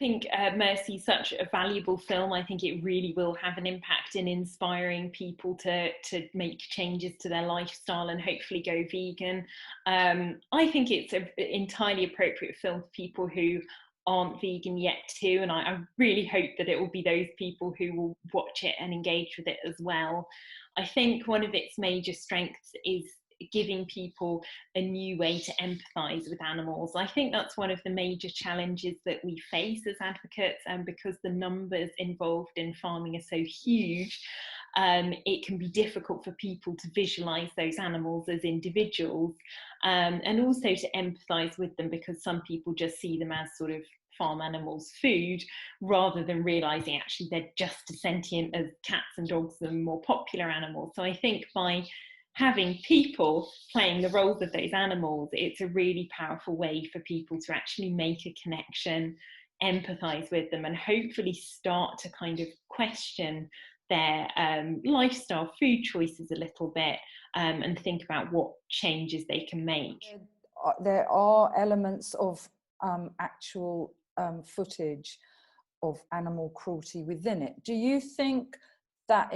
think Mercy's such a valuable film. I think it really will have an impact in inspiring people to make changes to their lifestyle and hopefully go vegan. I think it's an entirely appropriate film for people who aren't vegan yet too, and I really hope that it will be those people who will watch it and engage with it as well. I think one of its major strengths is giving people a new way to empathise with animals. I think that's one of the major challenges that we face as advocates, and because the numbers involved in farming are so huge, it can be difficult for people to visualise those animals as individuals, and also to empathise with them, because some people just see them as sort of farm animals food, rather than realising actually they're just as sentient as cats and dogs and more popular animals. So I think by having people playing the roles of those animals, it's a really powerful way for people to actually make a connection, empathise with them, and hopefully start to kind of question their lifestyle, food choices a little bit, and think about what changes they can make. There are elements of actual footage of animal cruelty within it. Do you think that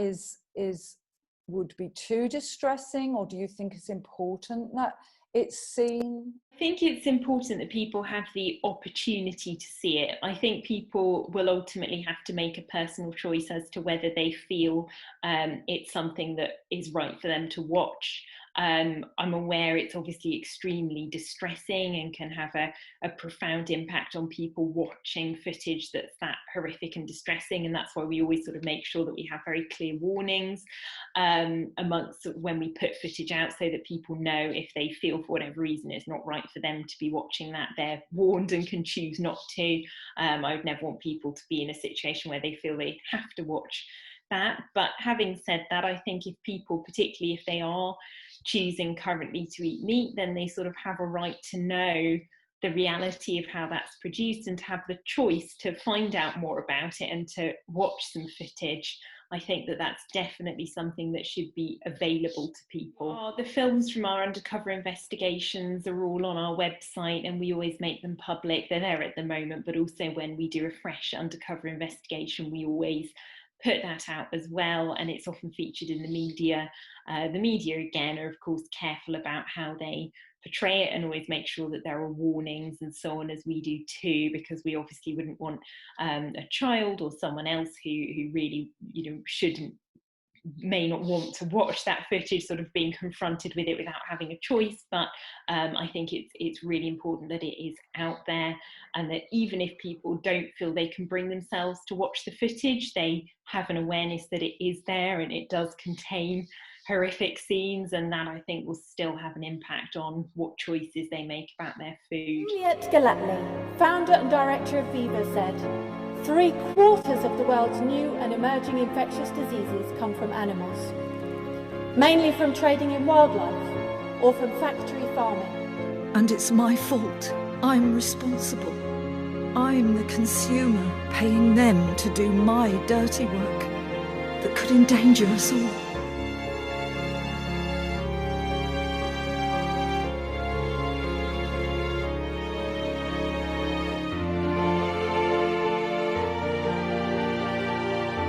would be too distressing, or do you think it's important that it's seen? I think it's important that people have the opportunity to see it. I think people will ultimately have to make a personal choice as to whether they feel it's something that is right for them to watch. I'm aware it's obviously extremely distressing and can have a profound impact on people watching footage that's that horrific and distressing, and that's why we always sort of make sure that we have very clear warnings amongst when we put footage out, so that people know if they feel for whatever reason it's not right for them to be watching that, they're warned and can choose not to. I would never want people to be in a situation where they feel they have to watch that. But having said that, I think if people, particularly if they are choosing currently to eat meat, then they sort of have a right to know the reality of how that's produced and to have the choice to find out more about it and to watch some footage. I think that that's definitely something that should be available to people. The films from our undercover investigations are all on our website, and we always make them public. They're there at the moment, but also when we do a fresh undercover investigation, we always put that out as well, and it's often featured in the media. The media, again, are of course careful about how they portray it and always make sure that there are warnings and so on, as we do too, because we obviously wouldn't want a child or someone else who really, you know, may not want to watch that footage sort of being confronted with it without having a choice. But I think it's really important that it is out there, and that even if people don't feel they can bring themselves to watch the footage, they have an awareness that it is there and it does contain horrific scenes, and that I think will still have an impact on what choices they make about their food. Juliet Galatly, founder and director of Viva, said, "3/4 of the world's new and emerging infectious diseases come from animals, mainly from trading in wildlife or from factory farming. And it's my fault. I'm responsible. I'm the consumer, paying them to do my dirty work that could endanger us all."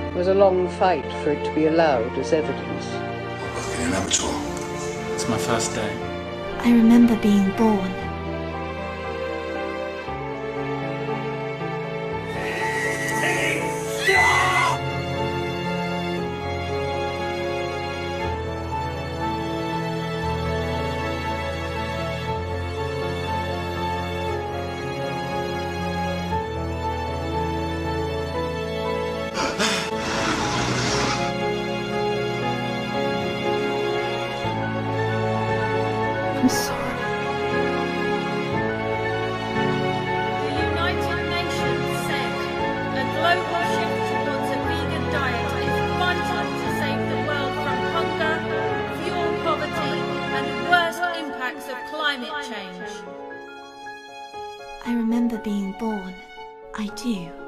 It was a long fight for it to be allowed as evidence. I work in an abattoir. It's my first day. I remember being born. I'm sorry. The United Nations said a global shift towards a vegan diet is vital to save the world from hunger, fuel poverty, and the worst impacts of climate change. I remember being born. I do.